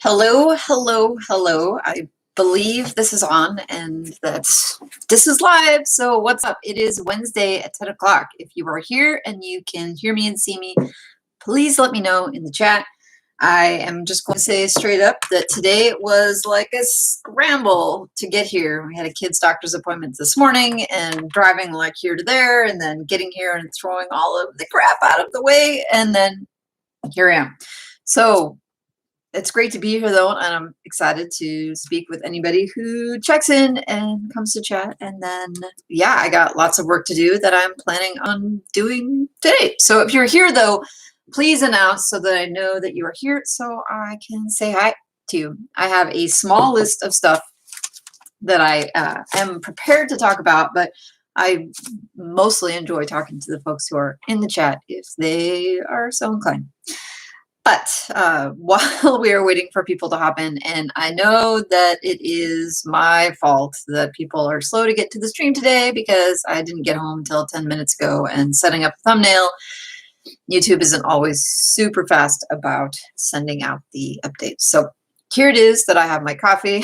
Hello, hello, hello. I believe this is on and that this is live. So what's up? It is Wednesday at 10 o'clock. If you are here and you can hear me and see me, please let me know in the chat. I am just going to say straight up that today was like a scramble to get here. We had a kid's doctor's appointment this morning and driving like here to there and then getting here and throwing all of the crap out of the way. And then here I am. So it's great to be here though, and I'm excited to speak with anybody who checks in and comes to chat. And then, yeah, I got lots of work to do that I'm planning on doing today. So if you're here though, please announce so that I know that you are here so I can say hi to you. I have a small list of stuff that I am prepared to talk about, but I mostly enjoy talking to the folks who are in the chat if they are so inclined. But while we are waiting for people to hop in, and I know that it is my fault that people are slow to get to the stream today because I didn't get home until 10 minutes ago, and setting up a thumbnail, YouTube isn't always super fast about sending out the updates. So here it is that I have my coffee.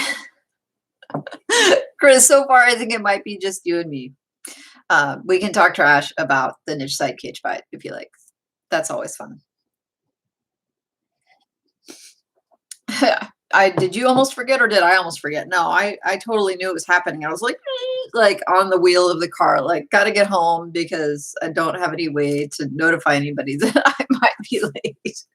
Chris, so far I think it might be just you and me. We can talk trash about the niche site cage fight if you like. That's always fun. Did you almost forget or did I almost forget? No, I totally knew it was happening. I was like on the wheel of the car, like gotta get home because I don't have any way to notify anybody that I might be late.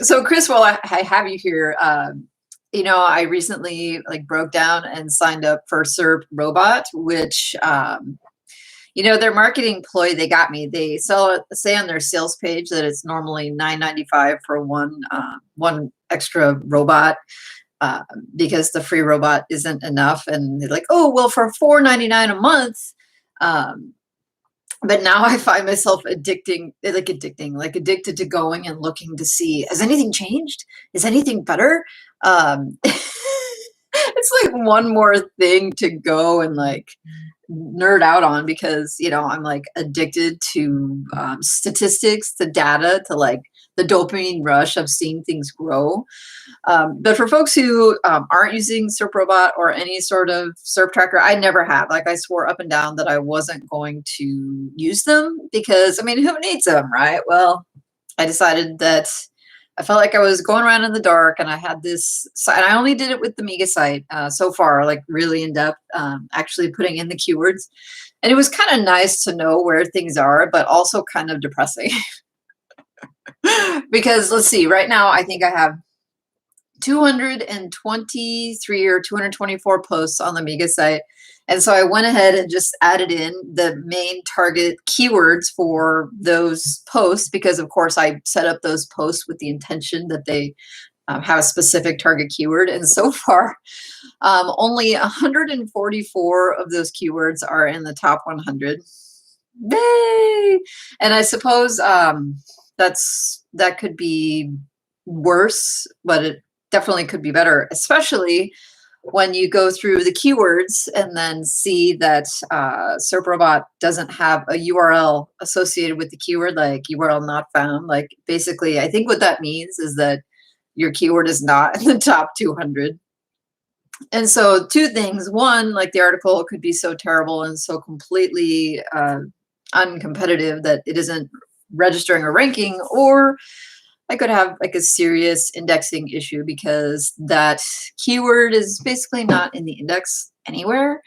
So Chris, while I have you here, I recently broke down and signed up for SERP Robot, which their marketing ploy, they got me. They say on their sales page that it's normally $9.95 for one extra robot because the free robot isn't enough. And they're like, oh, well, for $4.99 a month. But now I find myself addicted to going and looking to see, has anything changed? Is anything better? It's like one more thing to go and nerd out on because I'm addicted to statistics, to data, to the dopamine rush of seeing things grow. But for folks who aren't using SERP Robot or any sort of SERP tracker, I never have. I swore up and down that I wasn't going to use them because who needs them, right? Well, I decided that I felt like I was going around in the dark, and I had this site. I only did it with the MIGA site so far, really in depth, actually putting in the keywords. And it was kind of nice to know where things are, but also kind of depressing. Because let's see, right now I think I have 223 or 224 posts on the MIGA site. And so I went ahead and just added in the main target keywords for those posts because, of course, I set up those posts with the intention that they have a specific target keyword. And so far, only 144 of those keywords are in the top 100. Yay! And I suppose that could be worse, but it definitely could be better, especially when you go through the keywords and then see that SERP Robot doesn't have a URL associated with the keyword, like URL not found. Basically, I think what that means is that your keyword is not in the top 200. And so two things. One, the article could be so terrible and so completely uncompetitive that it isn't registering or ranking, or I could have a serious indexing issue because that keyword is basically not in the index anywhere.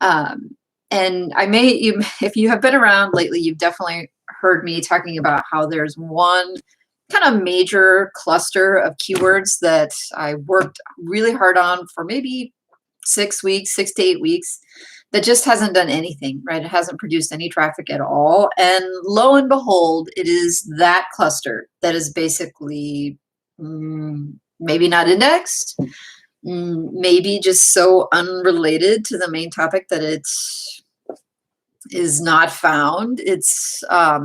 And if you have been around lately, you've definitely heard me talking about how there's one kind of major cluster of keywords that I worked really hard on for maybe 6 weeks, 6 to 8 weeks, that just hasn't done anything, right? It hasn't produced any traffic at all. And lo and behold, it is that cluster that is basically maybe not indexed, maybe just so unrelated to the main topic that it is not found. It's, I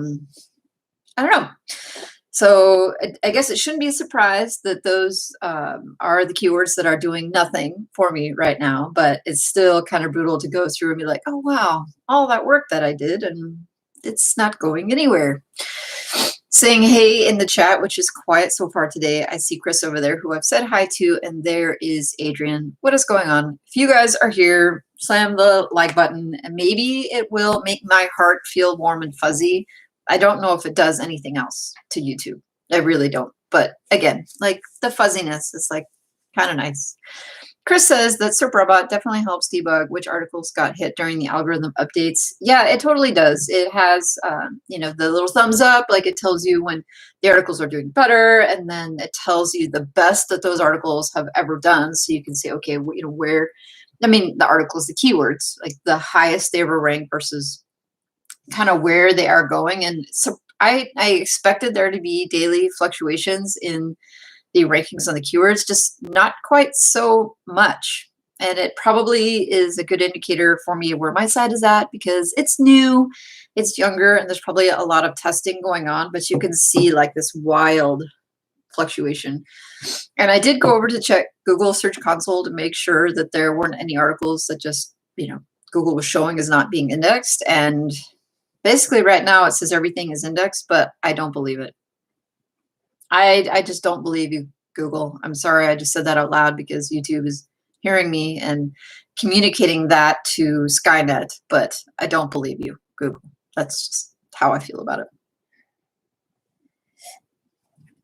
don't know. So I guess it shouldn't be a surprise that those are the keywords that are doing nothing for me right now, but it's still kind of brutal to go through and be like, oh, wow, all that work that I did, and it's not going anywhere. saying hey in the chat, which is quiet so far today. I see Chris over there, who I've said hi to, and there is Adrian. What is going on? If you guys are here, slam the like button, and maybe it will make my heart feel warm and fuzzy. I don't know if it does anything else to YouTube. I really don't. But again, like the fuzziness is like kind of nice. Chris says that SERP Robot definitely helps debug which articles got hit during the algorithm updates. Yeah, it totally does. It has, you know, the little thumbs up, like it tells you when the articles are doing better, and then it tells you the best that those articles have ever done. So you can say, okay, you know, where, I mean, the articles, the keywords, like the highest they ever ranked versus kind of where they are going. And so I expected there to be daily fluctuations in the rankings on the keywords, just not quite so much. And it probably is a good indicator for me where my site is at, because it's new, it's younger, and there's probably a lot of testing going on, but you can see like this wild fluctuation. And I did go over to check Google Search Console to make sure that there weren't any articles that just, you know, Google was showing as not being indexed. And basically right now it says everything is indexed, but I don't believe it. I just don't believe you, Google. I'm sorry, I just said that out loud because YouTube is hearing me and communicating that to Skynet, but I don't believe you, Google. That's just how I feel about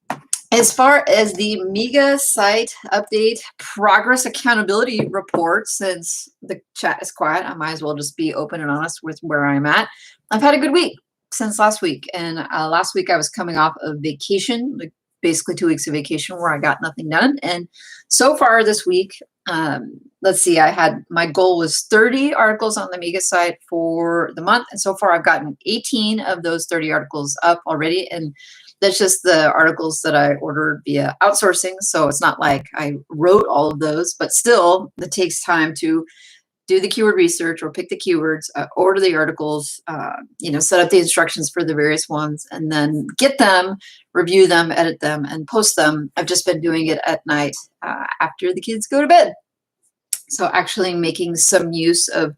it. As far as the MIGA site update progress accountability report, since the chat is quiet, I might as well just be open and honest with where I'm at. I've had a good week since last week. And last week I was coming off of vacation, like basically 2 weeks of vacation where I got nothing done. And so far this week, let's see, my goal was 30 articles on the MIGA site for the month. And so far I've gotten 18 of those 30 articles up already. And that's just the articles that I ordered via outsourcing. So it's not like I wrote all of those, but still it takes time to do the keyword research or pick the keywords, order the articles, you know, set up the instructions for the various ones, and then get them, review them, edit them, and post them. I've just been doing it at night after the kids go to bed. So actually making some use of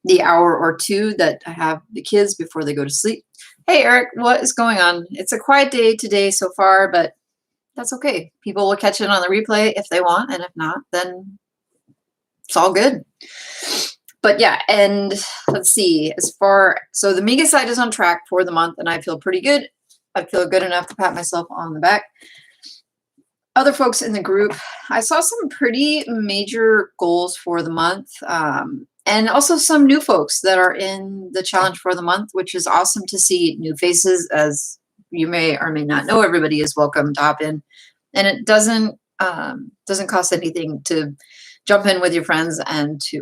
the hour or two that I have the kids before they go to sleep. Hey, Eric, what is going on? It's a quiet day today so far, but that's okay. People will catch it on the replay if they want, and if not, then it's all good. But yeah, and let's see, so the MIGA site is on track for the month, and I feel pretty good. I feel good enough to pat myself on the back. Other folks in the group, I saw some pretty major goals for the month, and also some new folks that are in the challenge for the month, which is awesome to see new faces. As you may or may not know, everybody is welcome to hop in, and it doesn't cost anything to jump in with your friends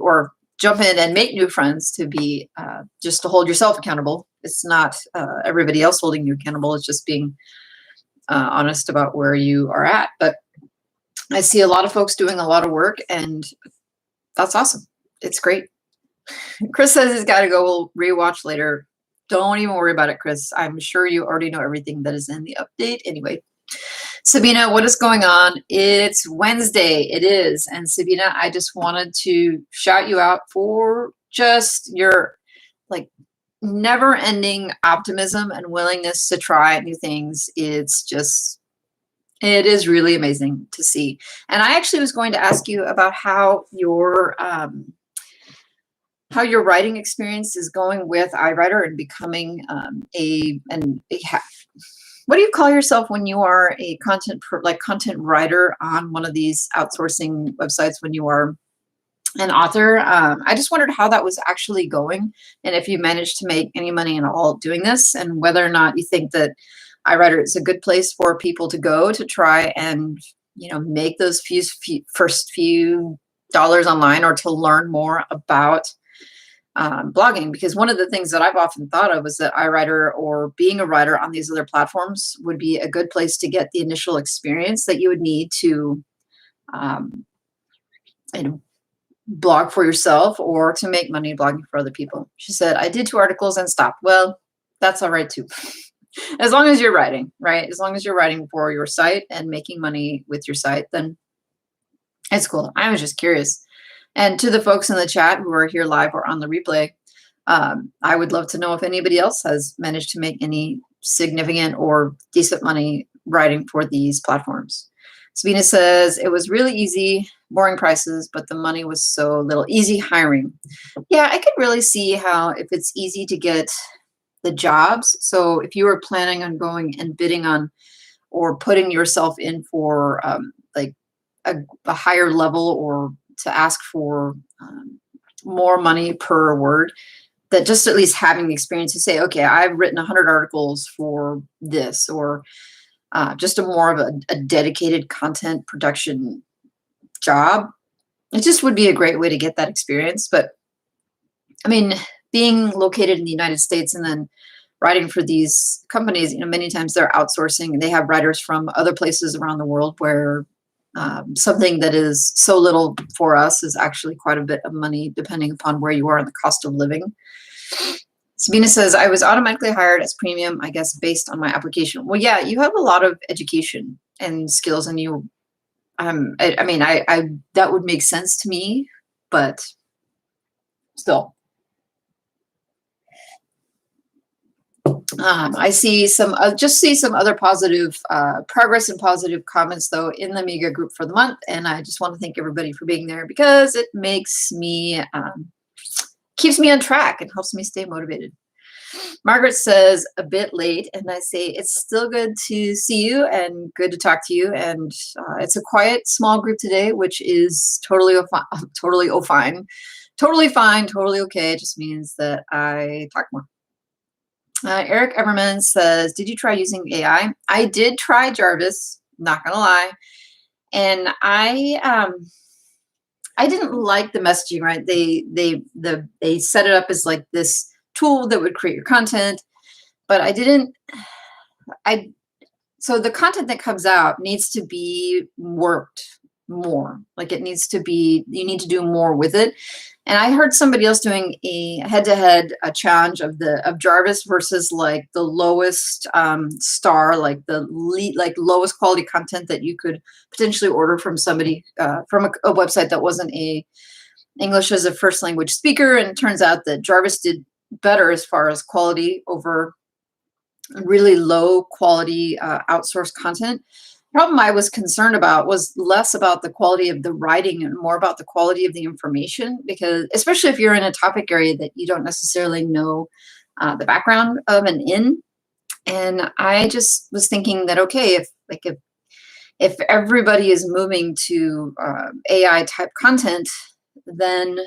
or jump in and make new friends, to be just to hold yourself accountable. It's not everybody else holding you accountable. It's just being honest about where you are at. But I see a lot of folks doing a lot of work, and that's awesome. It's great. Chris says he's got to go. We'll rewatch later. Don't even worry about it, Chris. I'm sure you already know everything that is in the update anyway. Sabina, what is going on? It's Wednesday. It is. And Sabina, I just wanted to shout you out for just your like never-ending optimism and willingness to try new things. It is really amazing to see. And I actually was going to ask you about how your writing experience is going with IWriter and becoming what do you call yourself when you are a content writer on one of these outsourcing websites, when you are an author? I just wondered how that was actually going, and if you managed to make any money at all doing this, and whether or not you think that IWriter is a good place for people to go to try and, you know, make those first few dollars online, or to learn more about blogging. Because one of the things that I've often thought of is that IWriter, or being a writer on these other platforms, would be a good place to get the initial experience that you would need to you know, blog for yourself or to make money blogging for other people. She said, I did 2 articles and stopped. Well, that's all right too. As long as you're writing, right? As long as you're writing for your site and making money with your site, then it's cool. I was just curious. And to the folks in the chat who are here live or on the replay, I would love to know if anybody else has managed to make any significant or decent money writing for these platforms. Sabina says, it was really easy, boring prices, but the money was so little. Easy hiring. Yeah, I could really see how if it's easy to get the jobs. So if you were planning on going and bidding on or putting yourself in for like a higher level or to ask for more money per word, that just at least having the experience to say, okay, I've written 100 articles for this, or just a more of a dedicated content production job. It just would be a great way to get that experience. But I mean, being located in the United States and then writing for these companies, you know, many times they're outsourcing. They have writers from other places around the world where something that is so little for us is actually quite a bit of money, depending upon where you are and the cost of living. Sabina says, I was automatically hired as premium, I guess, based on my application. Well, yeah, you have a lot of education and skills, and you, I mean, that would make sense to me, but still. I see some, just see some other positive progress and positive comments though in the MIGA group for the month. And I just want to thank everybody for being there because it makes me, keeps me on track and helps me stay motivated. Margaret says, a bit late, and I say, it's still good to see you and good to talk to you. And it's a quiet, small group today, which is totally fine, totally okay. It just means that I talk more. Eric Everman says, did you try using AI? I did try Jarvis, not gonna lie. And I didn't like the messaging, right? They set it up as like this tool that would create your content, but so the content that comes out needs to be worked more. Like it needs to be, you need to do more with it. And I heard somebody else doing a head-to-head challenge of Jarvis versus like the lowest star, like the lowest quality content that you could potentially order from somebody from a website that wasn't a English as a first language speaker. And it turns out that Jarvis did better as far as quality over really low quality outsourced content. Problem I was concerned about was less about the quality of the writing and more about the quality of the information, because especially if you're in a topic area that you don't necessarily know the background of and in. And I just was thinking that, okay, if everybody is moving to AI type content, then,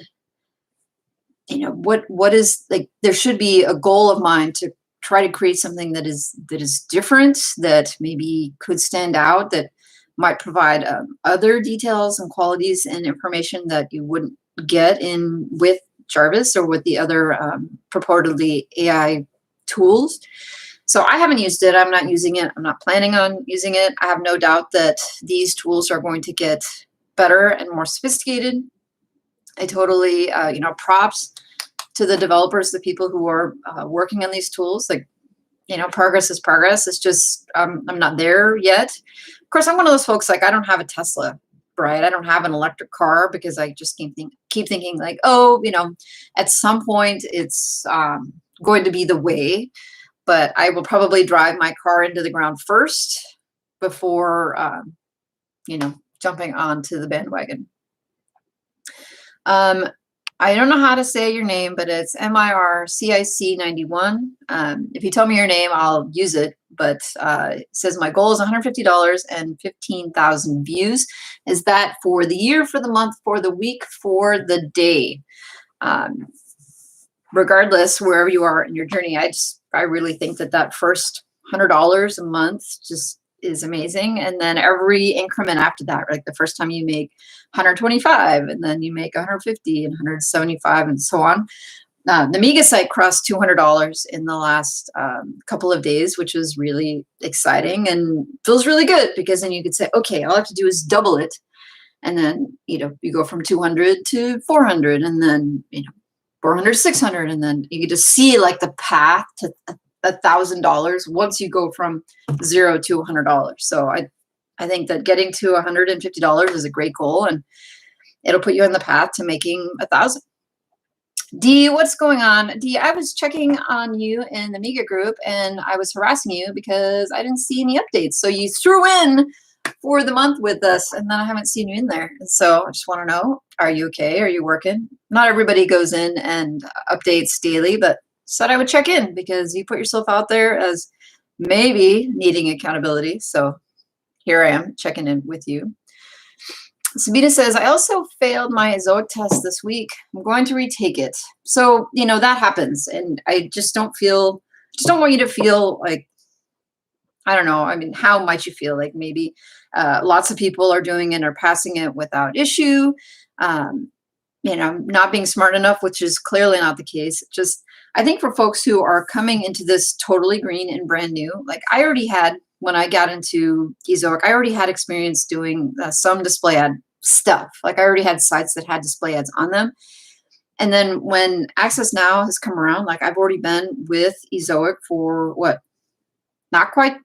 you know, what is, like, there should be a goal of mine to try to create something that is different, that maybe could stand out, that might provide other details and qualities and information that you wouldn't get in with Jarvis or with the other purportedly AI tools. So I haven't used it. I'm not using it. I'm not planning on using it. I have no doubt that these tools are going to get better and more sophisticated. I totally, you know, props to the developers, the people who are working on these tools. Like, you know, progress is progress. It's just, I'm not there yet. Of course, I'm one of those folks, like, I don't have a Tesla, right? I don't have an electric car because I just keep thinking like, oh, you know, at some point it's going to be the way, but I will probably drive my car into the ground first before, you know, jumping onto the bandwagon. I don't know how to say your name, but it's MIRCIC91. If you tell me your name, I'll use it. But it says my goal is $150 and 15,000 views. Is that for the year, for the month, for the week, for the day? Regardless, wherever you are in your journey, I really think that first $100 a month just is amazing. And then every increment after that, like the first time you make 125, and then you make 150 and 175 and so on. The MIGA site crossed $200 in the last couple of days, which was really exciting and feels really good, because then you could say, okay, all I have to do is double it. And then, you know, you go from 200 to 400, and then, you know, 400, 600. And then you can just see like the path to $1,000 once you go from $0 to $100. So I think that getting to $150 is a great goal, and it'll put you on the path to making 1,000. Dee, what's going on? Dee, I was checking on you in the MIGA group and I was harassing you because I didn't see any updates. So you threw in for the month with us and then I haven't seen you in there. And so I just want to know, are you okay? Are you working? Not everybody goes in and updates daily, but said I would check in because you put yourself out there as maybe needing accountability. So here I am checking in with you. Sabina says, I also failed my Zoic test this week. I'm going to retake it. So, you know, that happens. And I just don't want you to feel like, I don't know. I mean, how might you feel like maybe lots of people are doing it or passing it without issue, you know, not being smart enough, which is clearly not the case. Just, I think for folks who are coming into this totally green and brand new, like I already had, when I got into eZoic, I already had experience doing some display ad stuff. Like I already had sites that had display ads on them. And then when Access Now has come around, like I've already been with eZoic for what? Not quite,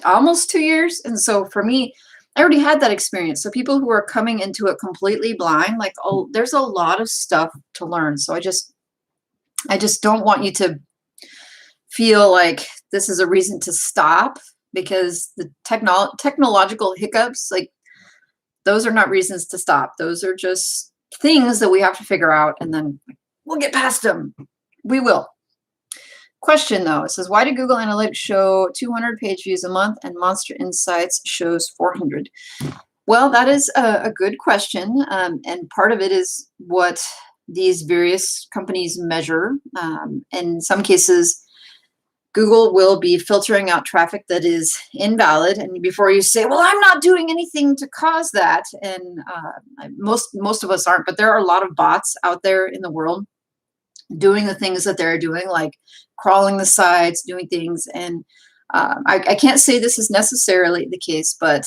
almost 2 years. And so for me, I already had that experience. So people who are coming into it completely blind, like, oh, there's a lot of stuff to learn. So I just don't want you to feel like this is a reason to stop, because the technological hiccups, like those are not reasons to stop. Those are just things that we have to figure out and then we'll get past them. We will. Question though, it says, why did Google Analytics show 200 page views a month and Monster Insights shows 400? Well, that is a good question. And part of it is what these various companies measure. In some cases, Google will be filtering out traffic that is invalid. And before you say, well, I'm not doing anything to cause that. And most of us aren't, but there are a lot of bots out there in the world doing the things that they're doing, like crawling the sites, doing things. And I can't say this is necessarily the case, but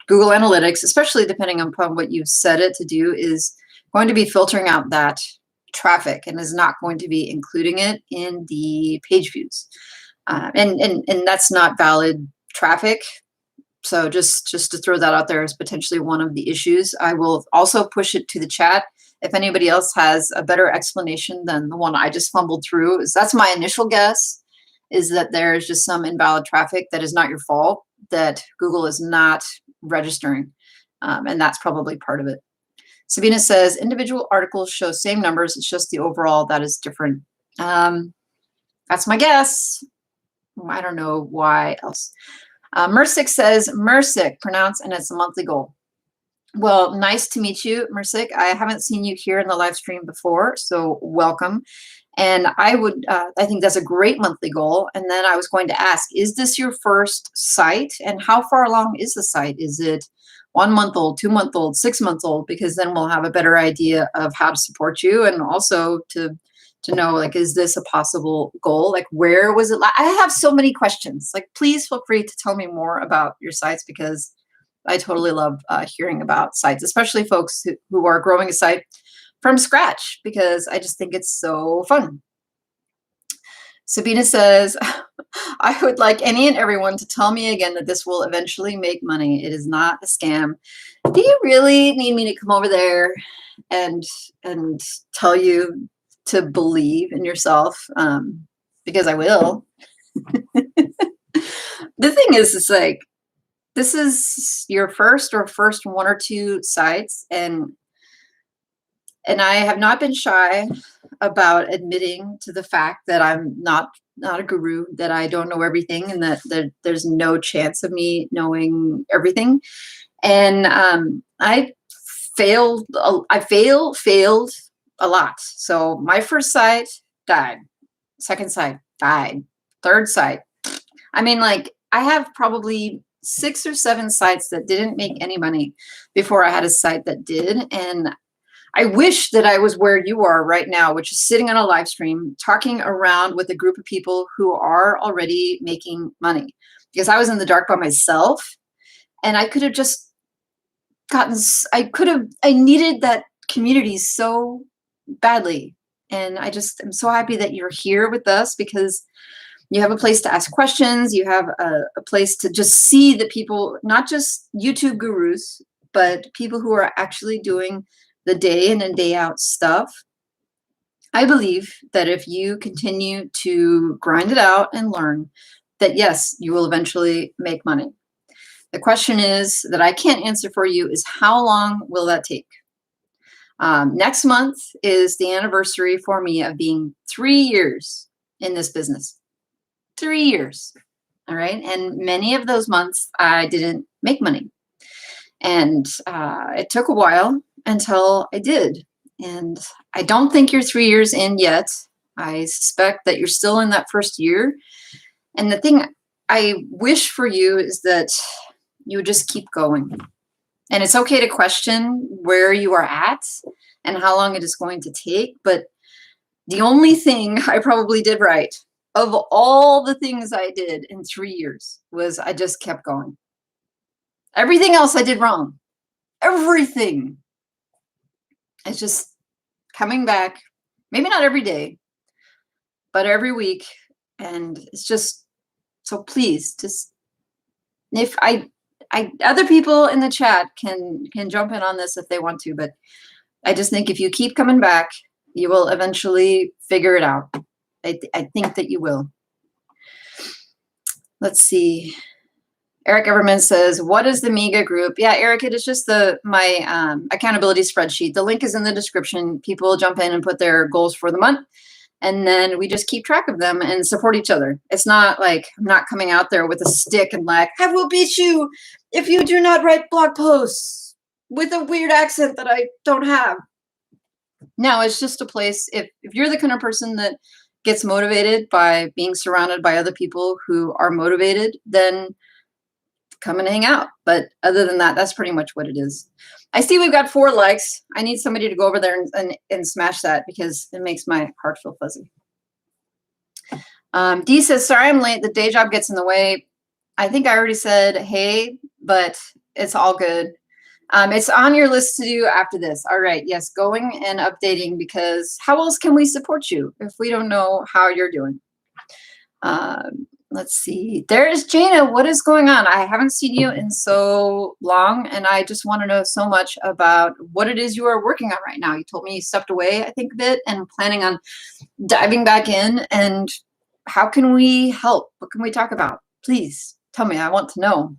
Google Analytics, especially depending upon what you've set it to do, is going to be filtering out that traffic and is not going to be including it in the page views. And that's not valid traffic. So just to throw that out there as potentially one of the issues. I will also push it to the chat. If anybody else has a better explanation than the one I just fumbled through, that's my initial guess, is that there's just some invalid traffic that is not your fault, that Google is not registering. And that's probably part of it. Sabina says, individual articles show same numbers. It's just the overall that is different. That's my guess. I don't know why else. Mersic says, Mersic, pronounce, and it's a monthly goal. Well, nice to meet you, Mersic. I haven't seen you here in the live stream before, so welcome. And I think that's a great monthly goal. And then I was going to ask, is this your first site? And how far along is the site? Is it 1 month old, 2 month old, 6 months old? Because then we'll have a better idea of how to support you, and also to know, like, is this a possible goal? Like, where was it? I have so many questions. Like, please feel free to tell me more about your sites, because I totally love hearing about sites, especially folks who are growing a site from scratch, because I just think it's so fun. Sabina says, I would like any and everyone to tell me again that this will eventually make money. It is not a scam. Do you really need me to come over there and tell you to believe in yourself? Because I will. The thing is, it's like, this is your first 1 or 2 sites, and I have not been shy about admitting to the fact that I'm not a guru, that I don't know everything, and that there's no chance of me knowing everything. And I failed a lot. So my first site died, second site died, third site. I mean, like, I have probably 6 or 7 sites that didn't make any money before I had a site that did. And I wish that I was where you are right now, which is sitting on a live stream, talking around with a group of people who are already making money, because I was in the dark by myself, and I could have just I needed that community so badly. And I'm so happy that you're here with us, because you have a place to ask questions. You have a place to just see the people, not just YouTube gurus, but people who are actually doing the day in and day out stuff. I believe that if you continue to grind it out and learn, that yes, you will eventually make money. The question is that I can't answer for you is how long will that take? Next month is the anniversary for me of being 3 years in this business. 3 years. All right. And many of those months I didn't make money. And it took a while until I did. And I don't think you're 3 years in yet. I suspect that you're still in that first year. And the thing I wish for you is that you would just keep going. And it's okay to question where you are at and how long it is going to take. But the only thing I probably did right of all the things I did in 3 years was I just kept going. Everything else I did wrong. Everything. It's just coming back, maybe not every day, but every week. And it's just, so please, just, if other people in the chat can jump in on this if they want to, but I just think if you keep coming back, you will eventually figure it out. I think that you will. Let's see. Eric Everman says, what is the MIGA group? Yeah, Eric, it is just my accountability spreadsheet. The link is in the description. People jump in and put their goals for the month. And then we just keep track of them and support each other. It's not like I'm not coming out there with a stick and like, I will beat you if you do not write blog posts with a weird accent that I don't have. No, it's just a place. If you're the kind of person that gets motivated by being surrounded by other people who are motivated, then come and hang out. But other than that, that's pretty much what it is. I see we've got 4 likes. I need somebody to go over there and smash that because it makes my heart feel fuzzy. Dee says, sorry I'm late. The day job gets in the way. I think I already said, hey, but it's all good. It's on your list to do after this. All right. Yes, going and updating, because how else can we support you if we don't know how you're doing? Let's see. There's Jana. What is going on? I haven't seen you in so long, and I just want to know so much about what it is you are working on right now. You told me you stepped away, I think, a bit, and planning on diving back in. And how can we help? What can we talk about? Please tell me. I want to know.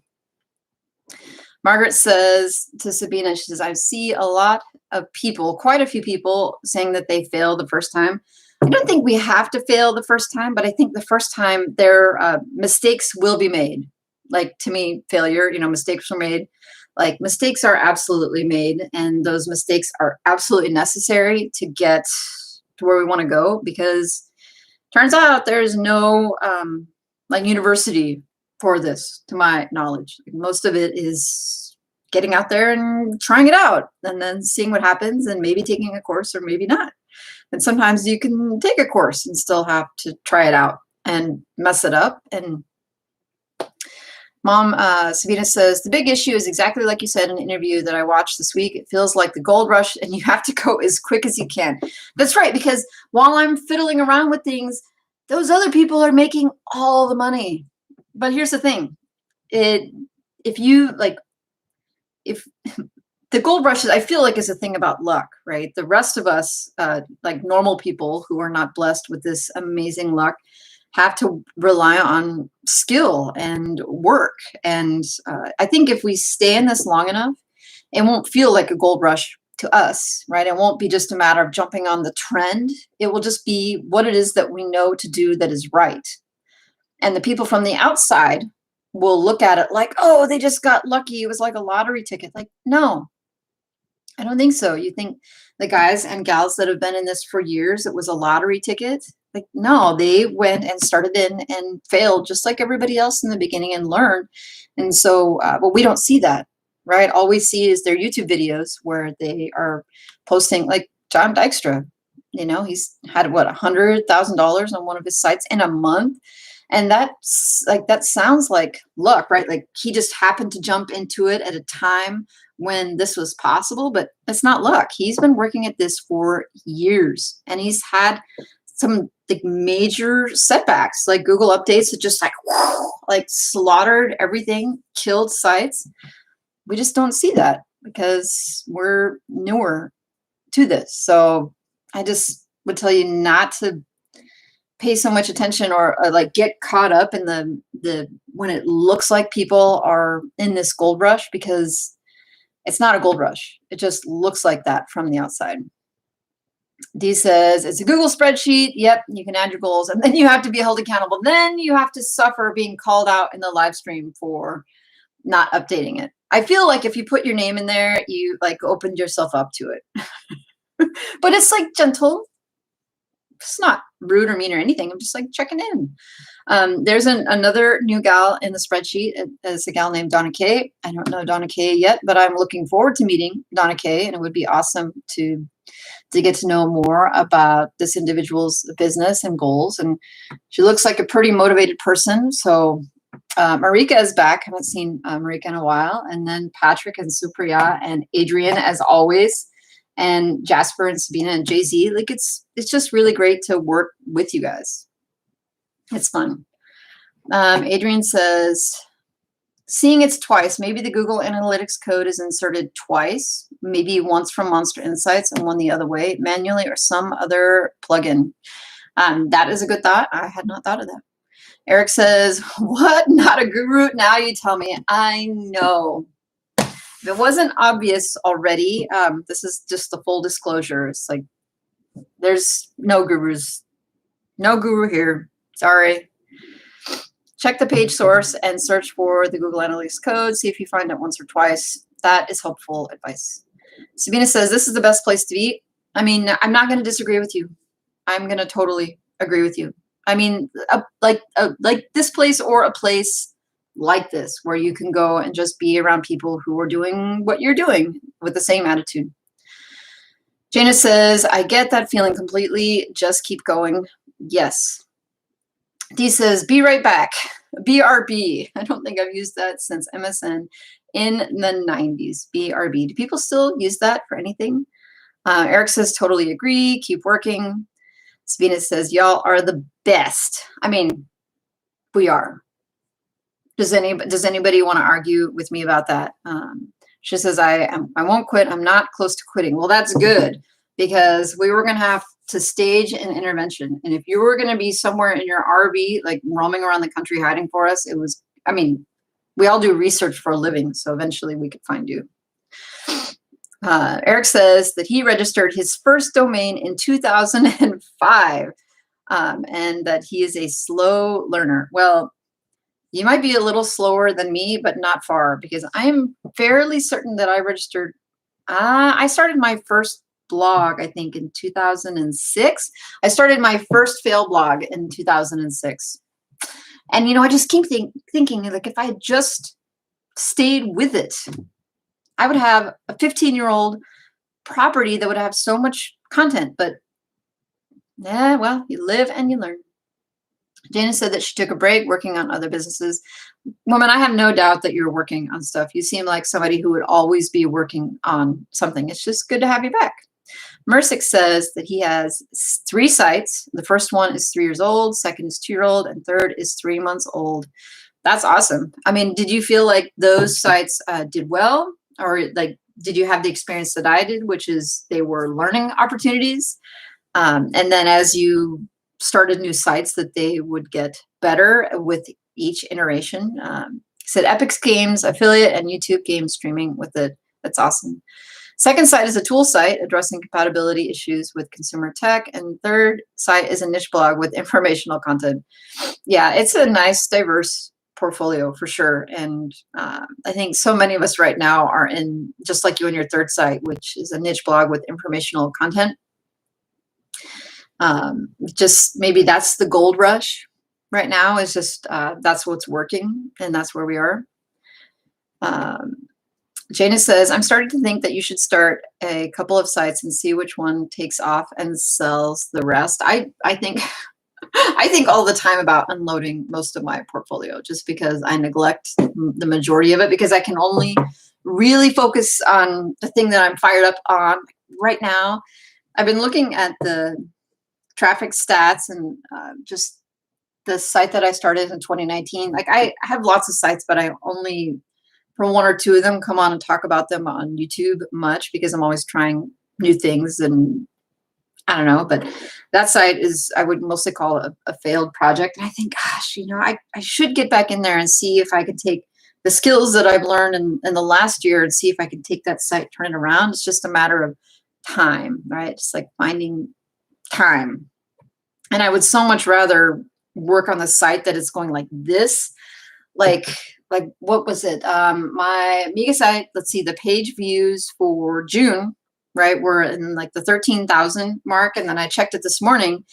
Margaret says to Sabina, she says, I see a lot of people, quite a few people, saying that they failed the first time. I don't think we have to fail the first time, but I think the first time their mistakes will be made. Like, to me, failure, mistakes were made. Like, mistakes are absolutely made, and those mistakes are absolutely necessary to get to where we want to go, because turns out there's no university for this, to my knowledge. Most of it is getting out there and trying it out and then seeing what happens and maybe taking a course or maybe not. And sometimes you can take a course and still have to try it out and mess it up. And Mom, Sabina says, the big issue is exactly like you said in an interview that I watched this week. It feels like the gold rush and you have to go as quick as you can. That's right, because while I'm fiddling around with things, those other people are making all the money. But here's the thing. If the gold rush, I feel like, is a thing about luck, right? The rest of us, like normal people who are not blessed with this amazing luck, have to rely on skill and work. And I think if we stay in this long enough, it won't feel like a gold rush to us, right? It won't be just a matter of jumping on the trend. It will just be what it is that we know to do that is right. And the people from the outside will look at it like, oh, they just got lucky. It was like a lottery ticket. Like, no, I don't think so. You think the guys and gals that have been in this for years, it was a lottery ticket? Like, no, they went and started in and failed just like everybody else in the beginning and learned. And so, but we don't see that, right? All we see is their YouTube videos where they are posting, like John Dykstra, he's had what, $100,000 on one of his sites in a month. And that's like, that sounds like luck, right? Like he just happened to jump into it at a time when this was possible, but it's not luck. He's been working at this for years and he's had some like major setbacks, like Google updates that just like slaughtered everything, killed sites. We just don't see that because we're newer to this. So I just would tell you not to pay so much attention or like get caught up in the when it looks like people are in this gold rush, because it's not a gold rush. It just looks like that from the outside. D says, it's a Google spreadsheet. Yep, you can add your goals, and then you have to be held accountable. Then you have to suffer being called out in the live stream for not updating it. I feel like if you put your name in there, you like opened yourself up to it. But it's like gentle. It's not rude or mean or anything. I'm just like checking in. There's another new gal in the spreadsheet. It's a gal named Donna Kay. I don't know Donna Kay yet, but I'm looking forward to meeting Donna Kay, and it would be awesome to get to know more about this individual's business and goals. And she looks like a pretty motivated person. So Marika is back. I haven't seen Marika in a while. And then Patrick and Supriya and Adrian, as always, and Jasper and Sabina and Jay-Z. Like it's just really great to work with you guys. It's fun. Adrian says, seeing it's twice. Maybe the Google Analytics code is inserted twice, maybe once from Monster Insights and one the other way, manually or some other plugin. That is a good thought. I had not thought of that. Eric says, what? Not a guru? Now you tell me. I know. If it wasn't obvious already, this is just the full disclosure. It's like, there's no gurus. No guru here. Sorry. Check the page source and search for the Google Analytics code. See if you find it once or twice. That is helpful advice. Sabina says, this is the best place to be. I mean, I'm not going to disagree with you. I'm going to totally agree with you. I mean, like this place or a place like this where you can go and just be around people who are doing what you're doing with the same attitude. Jana says, I get that feeling completely. Just keep going. Yes. D says, be right back. BRB. I don't think I've used that since MSN in the 90s. BRB. Do people still use that for anything? Eric says, totally agree. Keep working. Sabina says, y'all are the best. I mean, we are. Does anybody want to argue with me about that? She says, I won't quit. I'm not close to quitting. Well, that's good, because we were going to have to stage an intervention. And if you were going to be somewhere in your RV, like roaming around the country hiding for us, it was, I mean, we all do research for a living. So eventually we could find you. Eric says that he registered his first domain in 2005 and that he is a slow learner. Well, you might be a little slower than me, but not far, because I'm fairly certain that I registered. I started my first blog, I think, in 2006. I started my first fail blog in 2006. And, you know, I just keep thinking, like, if I had just stayed with it, I would have a 15-year-old property that would have so much content. But, yeah, well, you live and you learn. Jana said that she took a break working on other businesses. Woman, I have no doubt that you're working on stuff. You seem like somebody who would always be working on something. It's just good to have you back. Mersick says that he has 3 sites. The first one is 3 years old, second is 2-year-old, and third is 3 months old. That's awesome. I mean, did you feel like those sites did well? Or like, did you have the experience that I did, which is they were learning opportunities? And then as you started new sites, that they would get better with each iteration. Said Epic's Games, affiliate, and YouTube game streaming with it. That's awesome. Second site is a tool site addressing compatibility issues with consumer tech. And third site is a niche blog with informational content. Yeah, it's a nice, diverse portfolio for sure. And I think so many of us right now are in, just like you in your third site, which is a niche blog with informational content. Just maybe that's the gold rush right now, is just that's what's working, and that's where we are. Jana says, I'm starting to think that you should start a couple of sites and see which one takes off and sells the rest. I think I think all the time about unloading most of my portfolio, just because I neglect the majority of it, because I can only really focus on the thing that I'm fired up on right now. I've been looking at the traffic stats and just the site that I started in 2019. Like, I have lots of sites, but I only, from 1 or 2 of them, come on and talk about them on YouTube much, because I'm always trying new things and I don't know, but that site is, I would mostly call it a failed project. And I think, gosh, I should get back in there and see if I can take the skills that I've learned in the last year and see if I can take that site, turn it around. It's just a matter of time, right? It's like finding time. And I would so much rather work on the site that is going like this, like what was it? My MIGA site, let's see, the page views for June, right? We're in like the 13,000 mark. And then I checked it this morning.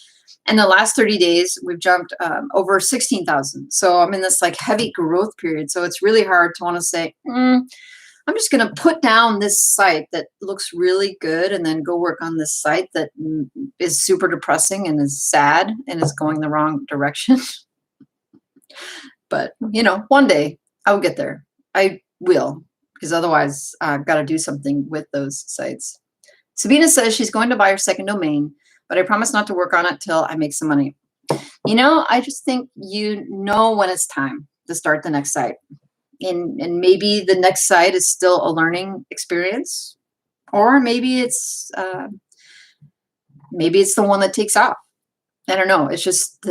And the last 30 days, we've jumped over 16,000. So I'm in this like heavy growth period. So it's really hard to want to say, I'm just going to put down this site that looks really good and then go work on this site that is super depressing and is sad and is going the wrong direction. But, one day I'll get there. I will, because otherwise I've got to do something with those sites. Sabina says she's going to buy her second domain, but I promise not to work on it till I make some money. I just think when it's time to start the next site. And maybe the next site is still a learning experience, or maybe it's the one that takes off. I don't know. It's just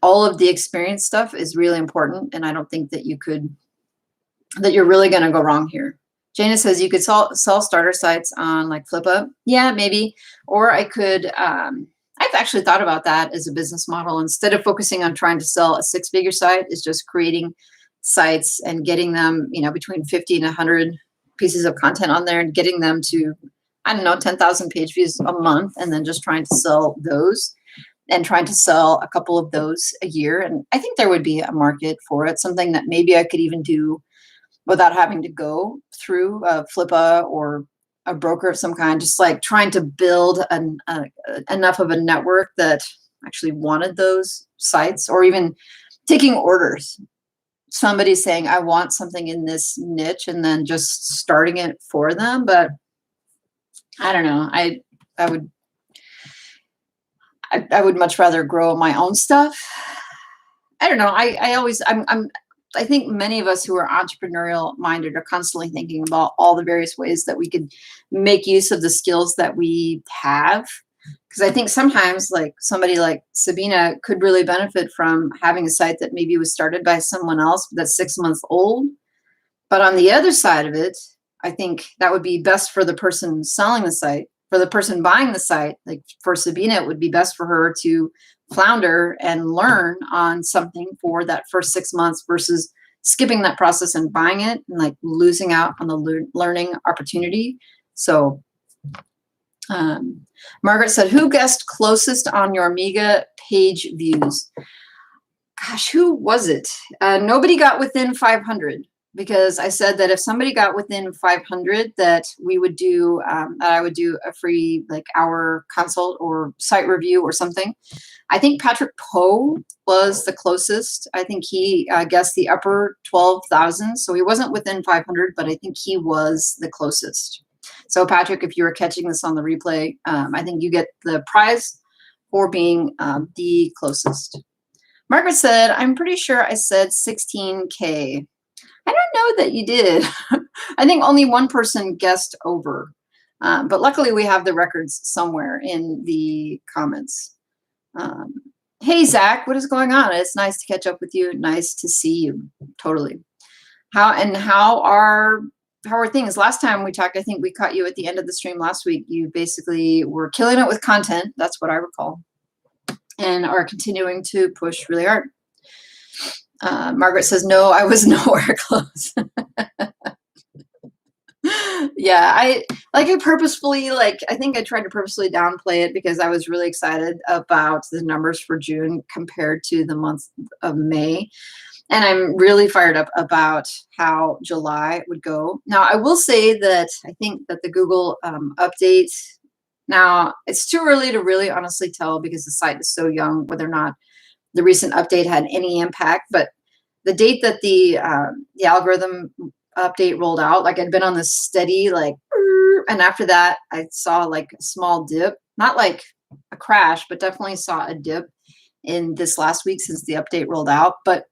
all of the experience stuff is really important, and I don't think that you're really going to go wrong here. Jana says you could sell starter sites on like FlipUp. Yeah, maybe. Or I could. I've actually thought about that as a business model. Instead of focusing on trying to sell a 6-figure site, is just creating sites and getting them, between 50 and 100 pieces of content on there and getting them to, 10,000 page views a month, and then just trying to sell those and trying to sell a couple of those a year. And I think there would be a market for it, something that maybe I could even do without having to go through Flippa or a broker of some kind, just like trying to build enough of a network that actually wanted those sites, or even taking orders. Somebody saying, I want something in this niche, and then just starting it for them. But I don't know. I would much rather grow my own stuff. I don't know. I think many of us who are entrepreneurial minded are constantly thinking about all the various ways that we could make use of the skills that we have. Because I think sometimes like somebody like Sabina could really benefit from having a site that maybe was started by someone else that's 6 months old. But on the other side of it, I think that would be best for the person selling the site. For the person buying the site, like for Sabina, it would be best for her to flounder and learn on something for that first 6 months versus skipping that process and buying it and like losing out on the learning opportunity. So Margaret said, who guessed closest on your MIGA page views? Gosh, who was it? Nobody got within 500, because I said that if somebody got within 500 that we would do, that I would do a free like hour consult or site review or something. I think Patrick Poe was the closest. I think he guessed the upper 12,000. So he wasn't within 500, but I think he was the closest. So Patrick, if you were catching this on the replay, I think you get the prize for being the closest. Margaret said, I'm pretty sure I said 16K. I don't know that you did. I think only one person guessed over. But luckily we have the records somewhere in the comments. Hey, Zach, what is going on? It's nice to catch up with you. Nice to see you. Totally. How are things? Last time we talked, I think we caught you at the end of the stream last week. You basically were killing it with content. That's what I recall. And are continuing to push really hard. Margaret says, no, I was nowhere close. Yeah, I purposefully, I think I tried to purposely downplay it because I was really excited about the numbers for June compared to the month of May. And I'm really fired up about how July would go. Now, I will say that I think that the Google update, now it's too early to really honestly tell because the site is so young, whether or not the recent update had any impact. But the date that the algorithm update rolled out, I'd been on this steady, and after that, I saw a small dip, not like a crash, but definitely saw a dip in this last week since the update rolled out. But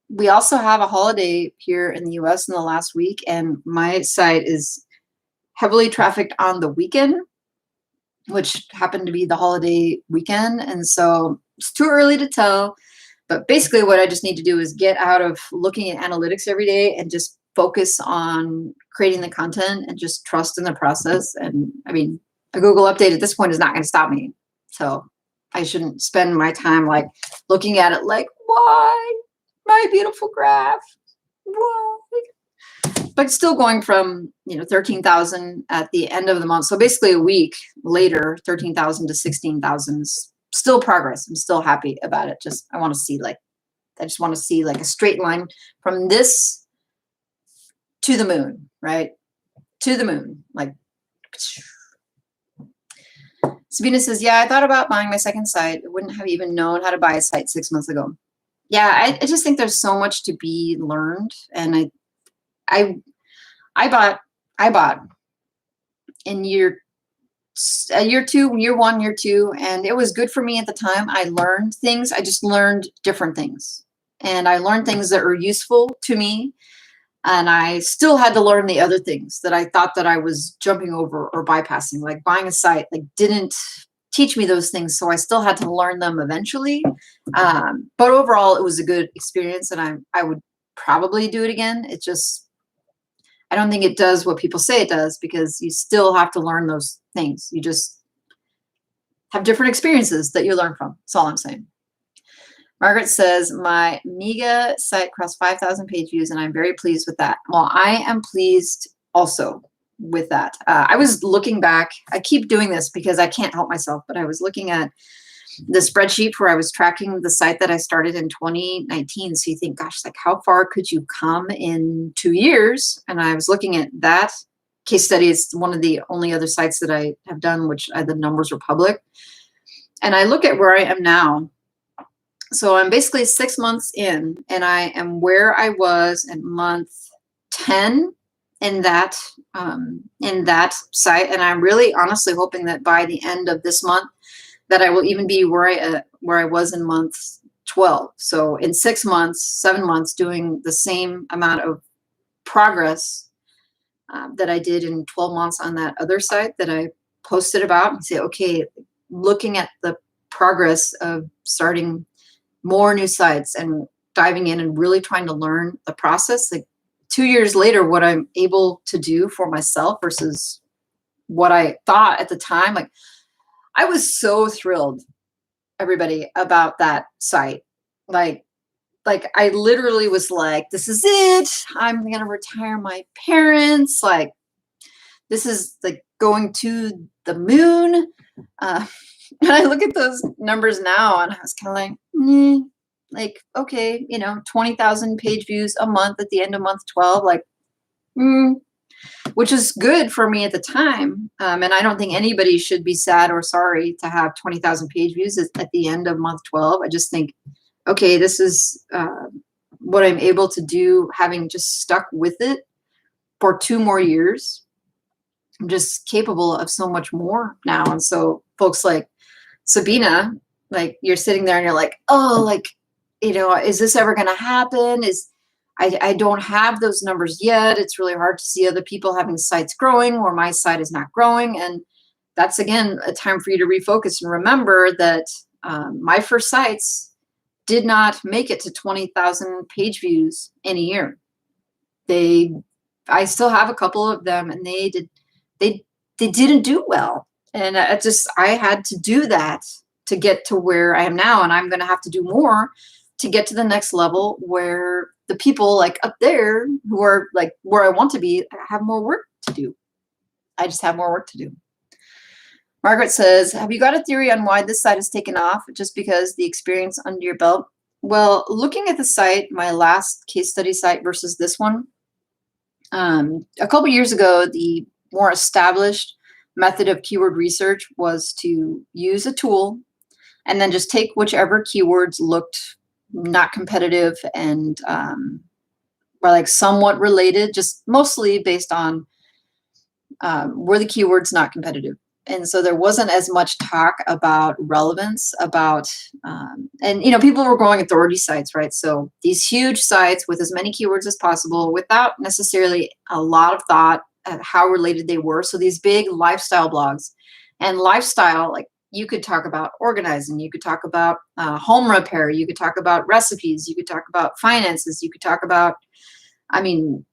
we also have a holiday here in the US in the last week, and my site is heavily trafficked on the weekend. which happened to be the holiday weekend. And so it's too early to tell. But basically what I just need to do is get out of looking at analytics every day and just focus on creating the content and just trust in the process. And I mean, a Google update at this point is not going to stop me. So I shouldn't spend my time like looking at it like, why my beautiful graph? Why? But still going from, 13,000 at the end of the month. So basically a week later, 13,000 to 16,000 is still progress. I'm still happy about it. I just want to see like a straight line from this to the moon, right? To the moon. Like, Sabina says, yeah, I thought about buying my second site. I wouldn't have even known how to buy a site 6 months ago. Yeah, I just think there's so much to be learned. And I bought in year 2, year 1, year 2, and it was good for me at the time. I learned things. I just learned different things, and I learned things that were useful to me. And I still had to learn the other things that I thought that I was jumping over or bypassing, like buying a site, like didn't teach me those things. So I still had to learn them eventually. But overall, it was a good experience, and I would probably do it again. It's just, I don't think it does what people say it does, because you still have to learn those things. You just have different experiences that you learn from. That's all I'm saying. Margaret says, my MIGA site crossed 5,000 page views, and I'm very pleased with that. Well, I am pleased also with that. I was looking back. I keep doing this because I can't help myself, but I was looking at the spreadsheet where I was tracking the site that I started in 2019. So you think, gosh, like how far could you come in 2 years? And I was looking at that case study. It's one of the only other sites that I have done, which the numbers were public. And I look at where I am now. So I'm basically 6 months in, and I am where I was in month 10 in that site. And I'm really honestly hoping that by the end of this month, that I will even be where I was in month 12. So in 6 months, 7 months, doing the same amount of progress that I did in 12 months on that other site that I posted about, and say, okay, looking at the progress of starting more new sites and diving in and really trying to learn the process, like 2 years later, what I'm able to do for myself versus what I thought at the time. Like, I was so thrilled, everybody, about that site. Like I literally was like, this is it. I'm going to retire my parents. Like, this is like going to the moon. And I look at those numbers now, and I was kind of like, okay, 20,000 page views a month at the end of month 12, like, which is good for me at the time. And I don't think anybody should be sad or sorry to have 20,000 page views at the end of month 12. I just think, okay, this is what I'm able to do, having just stuck with it for 2 more years. I'm just capable of so much more now. And so folks like Sabina, like, you're sitting there and you're like, oh, like, is this ever going to happen? I don't have those numbers yet. It's really hard to see other people having sites growing or my site is not growing. And that's, again, a time for you to refocus and remember that my first sites did not make it to 20,000 page views in a year. I still have a couple of them, and they didn't do well. And I had to do that to get to where I am now. And I'm going to have to do more to get to the next level, where the people like up there who are like where I want to be have more work to do. I just have more work to do. Margaret says, have you got a theory on why this site has taken off? Just because the experience under your belt? Well, looking at the site, my last case study site versus this one, a couple years ago, the more established method of keyword research was to use a tool and then just take whichever keywords looked not competitive and were like somewhat related, just mostly based on were the keywords not competitive. And so there wasn't as much talk about relevance, and people were growing authority sites, right? So these huge sites with as many keywords as possible without necessarily a lot of thought at how related they were. So these big lifestyle blogs, And lifestyle, like you could talk about organizing, you could talk about home repair, you could talk about recipes, you could talk about finances, you could talk about, I mean,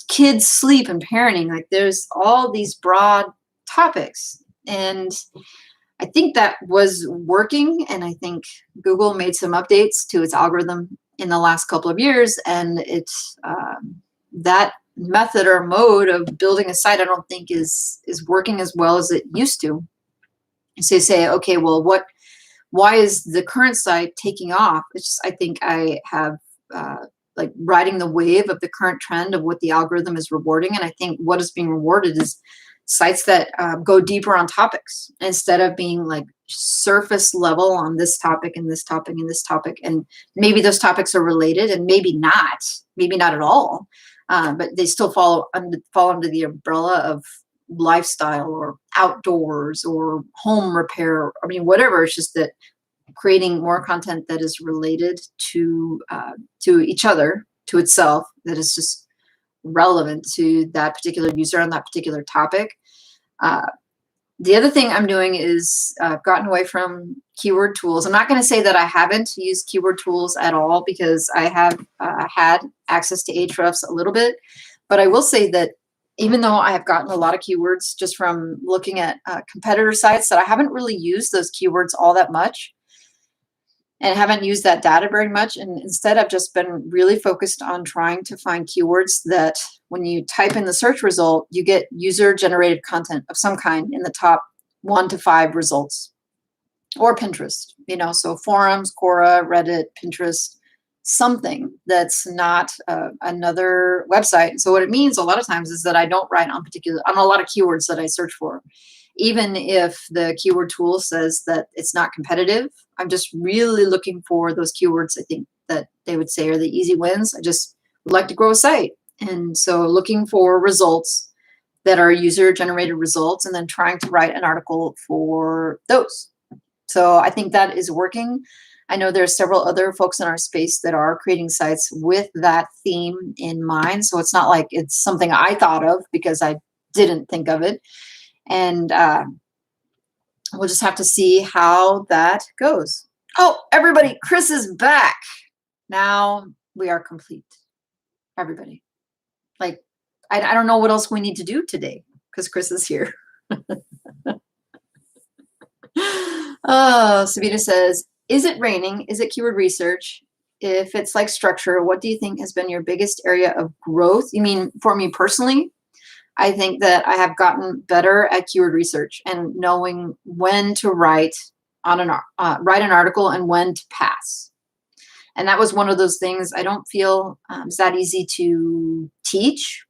kids sleep and parenting. Like there's all these broad topics. And I think that was working. And I think Google made some updates to its algorithm in the last couple of years. And it's that method or mode of building a site, I don't think is working as well as it used to. So you say, okay, well, why is the current site taking off? It's just, I think I have like riding the wave of the current trend of what the algorithm is rewarding. And I think what is being rewarded is sites that go deeper on topics instead of being like surface level on this topic and this topic and this topic. And maybe those topics are related and maybe not at all. But they still fall under the umbrella of lifestyle or outdoors or home repair. I mean, whatever. It's just that creating more content that is related to each other, to itself, that is just relevant to that particular user on that particular topic. The other thing I'm doing is I've gotten away from keyword tools. I'm not going to say that I haven't used keyword tools at all, because I have had access to Ahrefs a little bit. But I will say that even though I have gotten a lot of keywords just from looking at competitor sites, that I haven't really used those keywords all that much and haven't used that data very much. And instead, I've just been really focused on trying to find keywords that when you type in the search result, you get user-generated content of some kind in the top 1 to 5 results, or Pinterest, you know, so forums, Quora, Reddit, Pinterest, something that's not another website. So what it means a lot of times is that I don't write on a lot of keywords that I search for. Even if the keyword tool says that it's not competitive, I'm just really looking for those keywords I think that they would say are the easy wins. I just would like to grow a site. And so looking for results that are user-generated results and then trying to write an article for those. So I think that is working. I know there's several other folks in our space that are creating sites with that theme in mind. So it's not like it's something I thought of because I didn't think of it. And we'll just have to see how that goes. Oh, everybody, Chris is back. Now we are complete. Everybody. Like, I don't know what else we need to do today because Chris is here. Oh, Sabina says, is it raining? Is it keyword research? If it's like structure, what do you think has been your biggest area of growth? You mean for me personally? I think that I have gotten better at keyword research and knowing when to write on write an article and when to pass. And that was one of those things I don't feel is that easy to teach.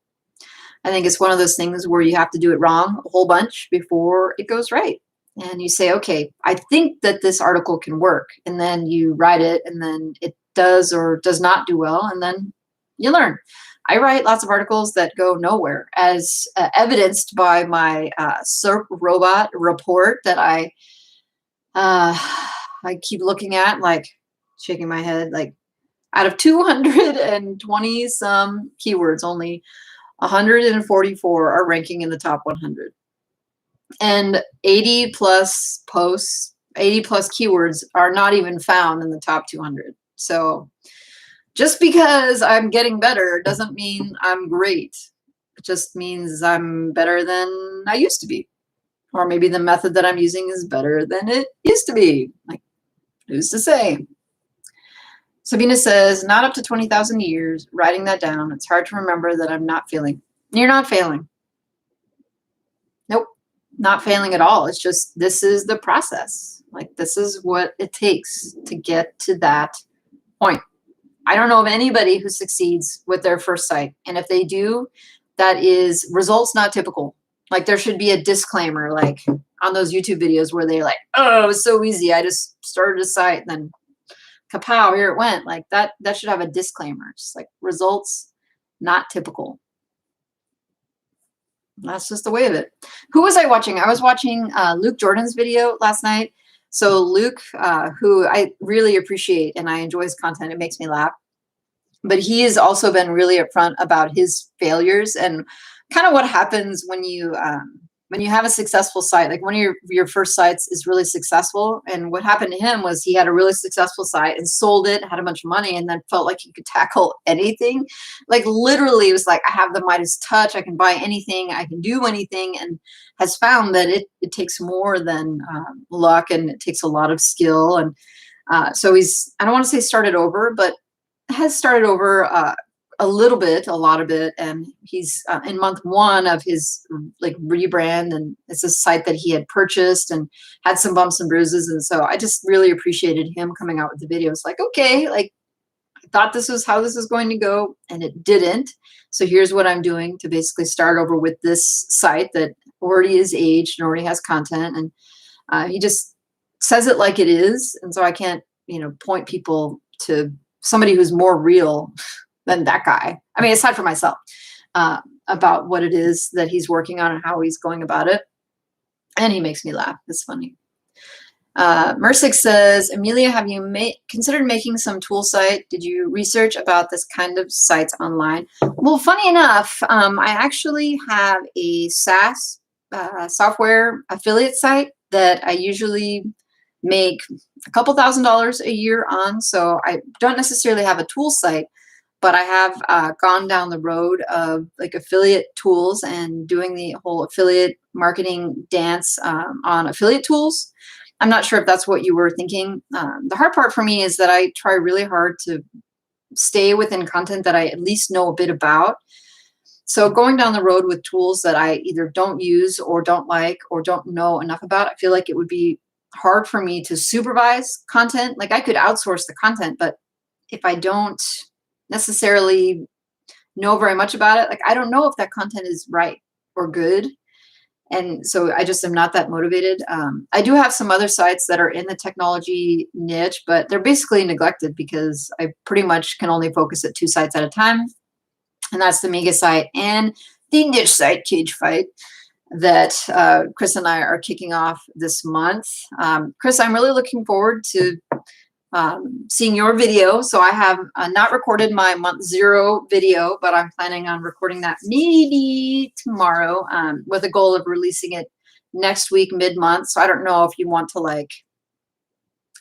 I think it's one of those things where you have to do it wrong a whole bunch before it goes right. And you say, okay, I think that this article can work. And then you write it and then it does or does not do well. And then you learn. I write lots of articles that go nowhere, as evidenced by my SERP robot report that I keep looking at, like shaking my head, like out of 220 some keywords, only 144 are ranking in the top 100. And 80 plus posts, 80 plus keywords are not even found in the top 200. So just because I'm getting better doesn't mean I'm great. It just means I'm better than I used to be. Or maybe the method that I'm using is better than it used to be. Like, who's to say? Sabina says, not up to 20,000 years, writing that down. It's hard to remember that I'm not failing. You're not failing. Nope, not failing at all. It's just, this is the process. Like, this is what it takes to get to that point. I don't know of anybody who succeeds with their first site. And if they do, that is results not typical. Like, there should be a disclaimer, like on those YouTube videos where they're like, oh, it was so easy. I just started a site and then kapow, here it went. Like that should have a disclaimer. Just like results not typical. That's just the way of it. Who was I watching? I was watching Luke Jordan's video last night. So Luke, who I really appreciate and I enjoy his content, it makes me laugh. But he has also been really upfront about his failures and kind of what happens when you when you have a successful site, like one of your first sites is really successful. And what happened to him was he had a really successful site and sold it, had a bunch of money, and then felt like he could tackle anything. Like literally it was like, I have the Midas touch. I can buy anything. I can do anything. And has found that it takes more than luck, and it takes a lot of skill. And so he's, I don't want to say started over, but has started over a little bit, a lot of it. And he's in month 1 of his like rebrand, and it's a site that he had purchased and had some bumps and bruises. And so I just really appreciated him coming out with the videos. Like, okay, like I thought this was how this was going to go, and it didn't. So here's what I'm doing to basically start over with this site that already is aged and already has content. And he just says it like it is. And so I can't, point people to somebody who's more real than that guy. I mean, aside from myself, about what it is that he's working on and how he's going about it. And he makes me laugh. It's funny. Mersic says, Amelia, have you considered making some tool site? Did you research about this kind of sites online? Well, funny enough, I actually have a SaaS software affiliate site that I usually make a couple $1,000s a year on. So I don't necessarily have a tool site, but I have gone down the road of like affiliate tools and doing the whole affiliate marketing dance on affiliate tools. I'm not sure if that's what you were thinking. The hard part for me is that I try really hard to stay within content that I at least know a bit about. So going down the road with tools that I either don't use or don't like or don't know enough about, I feel like it would be hard for me to supervise content. Like I could outsource the content, but if I don't necessarily know very much about it, like I don't know if that content is right or good. And so I just am not that motivated. I do have some other sites that are in the technology niche, but they're basically neglected because I pretty much can only focus at 2 sites at a time. And that's the MIGA site and the niche site Cage Fight that Chris and I are kicking off this month. Chris, I'm really looking forward to seeing your video. So I have not recorded my month 0 video, but I'm planning on recording that maybe tomorrow with a goal of releasing it next week, mid-month. So I don't know if you want to like,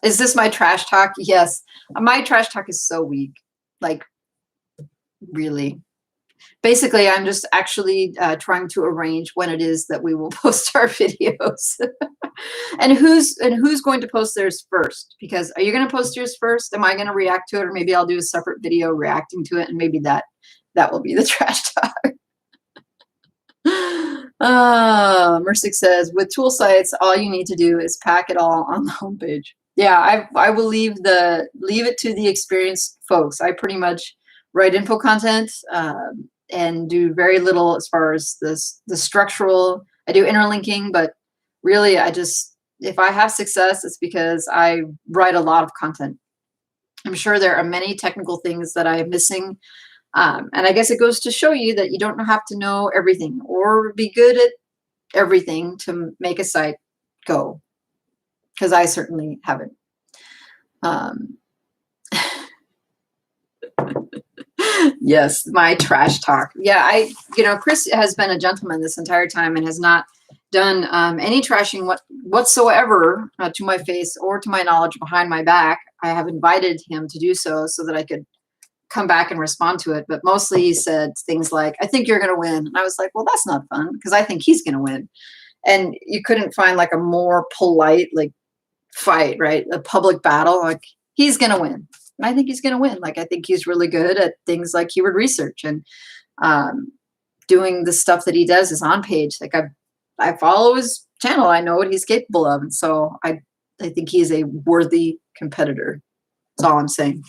is this my trash talk? Yes. My trash talk is so weak. Like really. Basically, I'm just actually trying to arrange when it is that we will post our videos. and who's going to post theirs first? Because are you going to post yours first? Am I going to react to it? Or maybe I'll do a separate video reacting to it, and maybe that will be the trash talk. Mersic says, with tool sites, all you need to do is pack it all on the homepage. Yeah, I will leave it to the experienced folks. I pretty much write info content and do very little as far as the structural. I do interlinking, but really if I have success, it's because I write a lot of content. I'm sure there are many technical things that I'm missing. And I guess it goes to show you that you don't have to know everything or be good at everything to make a site go. Because I certainly haven't. Yes, my trash talk. Yeah, Chris has been a gentleman this entire time and has not done any trashing whatsoever to my face or to my knowledge behind my back. I have invited him to do so that I could come back and respond to it. But mostly he said things like, I think you're going to win. And I was like, well, that's not fun because I think he's going to win. And you couldn't find like a more polite like fight, right? A public battle. Like he's going to win. And I think he's going to win. Like, I think he's really good at things like keyword research and doing the stuff that he does is on page. Like I follow his channel. I know what he's capable of. And so I think he is a worthy competitor. That's all I'm saying.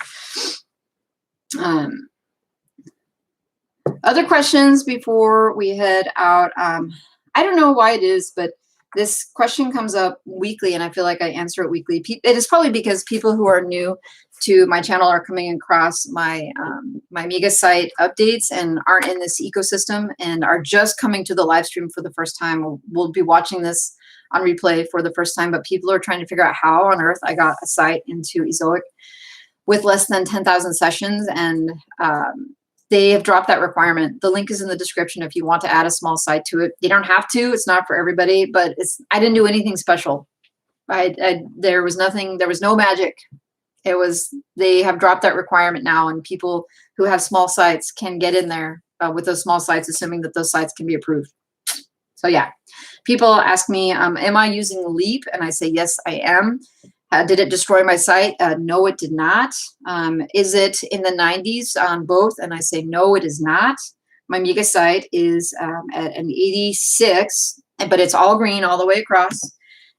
Other questions before we head out. I don't know why it is, but this question comes up weekly and I feel like I answer it weekly. It is probably because people who are new to my channel are coming across my my MIGA site updates and aren't in this ecosystem and are just coming to the live stream for the first time. We'll be watching this on replay for the first time, but people are trying to figure out how on earth I got a site into Ezoic with less than 10,000 sessions. And they have dropped that requirement. The link is in the description if you want to add a small site to it. You don't have to. It's not for everybody, but I didn't do anything special. There was nothing. There was no magic. They have dropped that requirement now, and people who have small sites can get in there with those small sites, assuming that those sites can be approved. So yeah, people ask me, am I using Leap? And I say, yes, I am. Did it destroy my site? No, it did not. Is it in the 90s on both? And I say, no, it is not. My MIGA site is at an 86, but it's all green all the way across.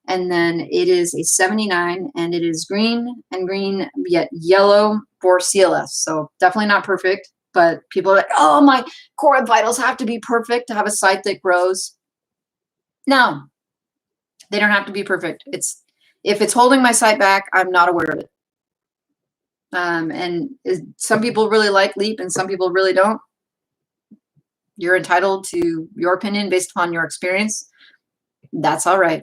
And then it is a 79, and it is green and green, yet yellow for CLS. So definitely not perfect, but people are like, oh, my Core Web Vitals have to be perfect to have a site that grows. No, they don't have to be perfect. If it's holding my site back, I'm not aware of it. And some people really like Leap and some people really don't. You're entitled to your opinion based upon your experience. That's all right.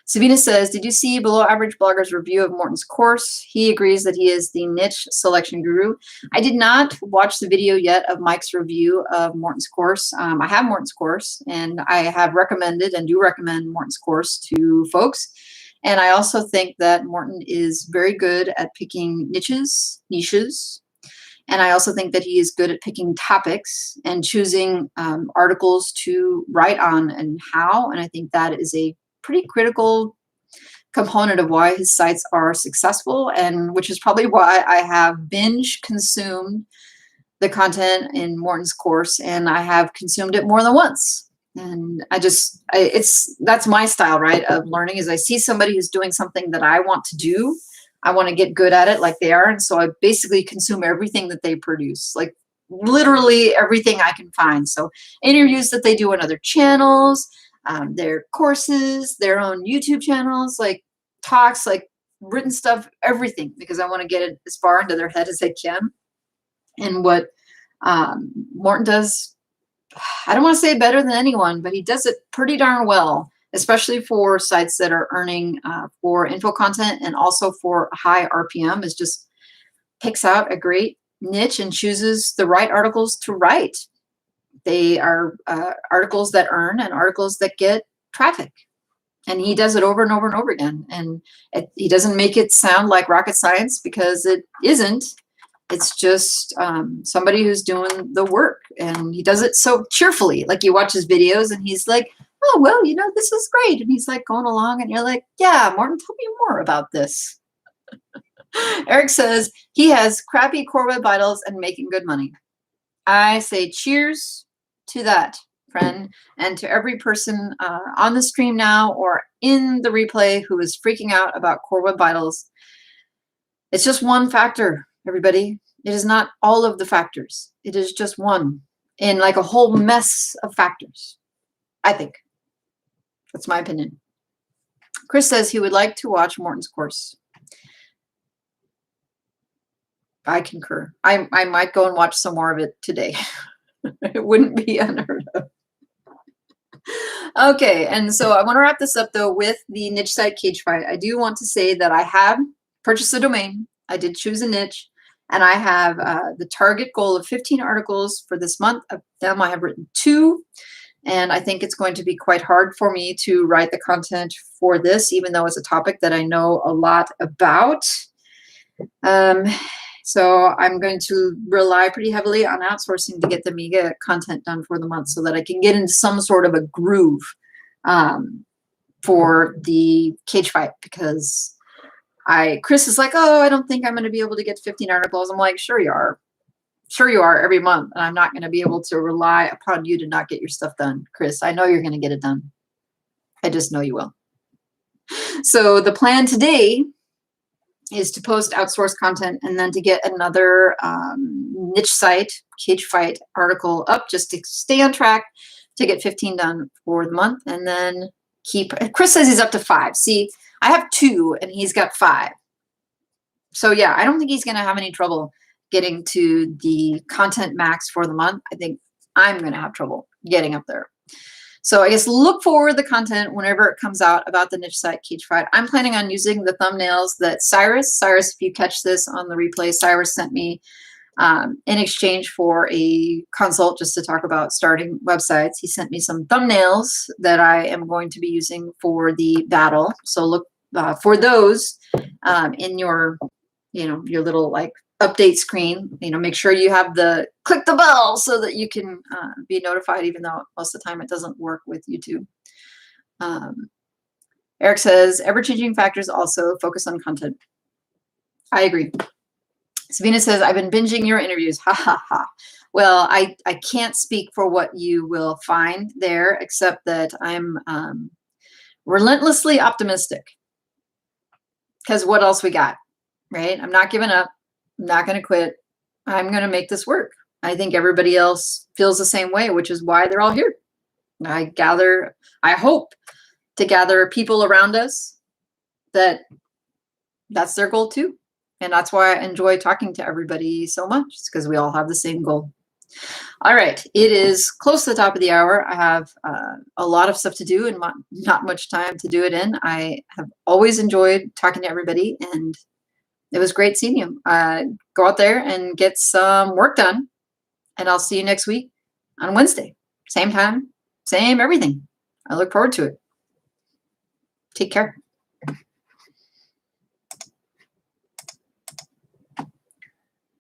Sabina says, did you see Below Average Blogger's review of Morton's course? He agrees that he is the niche selection guru. I did not watch the video yet of Mike's review of Morton's course. I have Morton's course, and I have recommended and do recommend Morton's course to folks. And I also think that Morton is very good at picking niches. And I also think that he is good at picking topics and choosing articles to write on and how. And I think that is a pretty critical component of why his sites are successful, and which is probably why I have binge consumed the content in Morton's course, and I have consumed it more than once. And that's my style, right, of learning, is I see somebody who's doing something that I want to do. I want to get good at it like they are. And so I basically consume everything that they produce, like literally everything I can find. So interviews that they do on other channels, their courses, their own YouTube channels, like talks, like written stuff, everything, because I want to get it as far into their head as I can. And what Morton does, I don't want to say better than anyone, but he does it pretty darn well, especially for sites that are earning for info content and also for high RPM, is just picks out a great niche and chooses the right articles to write. They are articles that earn and articles that get traffic. And he does it over and over and over again. And he doesn't make it sound like rocket science, because it isn't. It's just somebody who's doing the work, and he does it so cheerfully. Like, you watch his videos and he's like, oh, well, you know, this is great. And he's like going along, and you're like, yeah, Morton, tell me more about this. Eric says he has crappy Core Web Vitals and making good money. I say cheers to that, friend, and to every person on the stream now or in the replay who is freaking out about Core Web Vitals. It's just one factor, everybody. It is not all of the factors. It is just one in like a whole mess of factors, I think. That's my opinion. Chris says he would like to watch Morton's course. I concur. I might go and watch some more of it today. It wouldn't be unheard of. Okay, and so I want to wrap this up, though, with the niche site Cagefight. I do want to say that I have purchased a domain. I did choose a niche, and I have the target goal of 15 articles for this month. Of them, I have written 2, and I think it's going to be quite hard for me to write the content for this, even though it's a topic that I know a lot about. So I'm going to rely pretty heavily on outsourcing to get the MIGA content done for the month, so that I can get into some sort of a groove for the Cagefight, because Chris is like, oh, I don't think I'm going to be able to get 15 articles. I'm like, sure you are. Sure you are, every month. And I'm not going to be able to rely upon you to not get your stuff done, Chris. I know you're going to get it done. I just know you will. So the plan today is to post outsourced content, and then to get another niche site, Cagefight article up, just to stay on track to get 15 done for the month, and then Chris says he's up to 5. See, I have 2 and he's got 5. So yeah, I don't think he's going to have any trouble getting to the content max for the month. I think I'm going to have trouble getting up there. So I guess look forward the content whenever it comes out about the niche site Cagefight. I'm planning on using the thumbnails that Cyrus, if you catch this on the replay, Cyrus sent me in exchange for a consult just to talk about starting websites. He sent me some thumbnails that I am going to be using for the battle. So look for those in your, your little like update screen. Make sure you have click the bell so that you can be notified, even though most of the time it doesn't work with YouTube. Eric says, ever-changing factors also focus on content. I agree. Sabina says, I've been binging your interviews. Ha ha ha. Well, I can't speak for what you will find there, except that I'm relentlessly optimistic. Because what else we got, right? I'm not giving up. I'm not going to quit. I'm going to make this work. I think everybody else feels the same way, which is why they're all here. I hope to gather people around us that's their goal too. And that's why I enjoy talking to everybody so much. It's because we all have the same goal. All right. It is close to the top of the hour. I have a lot of stuff to do and not much time to do it in. I have always enjoyed talking to everybody, and it was great seeing you. Go out there and get some work done, and I'll see you next week on Wednesday. Same time, same everything. I look forward to it. Take care.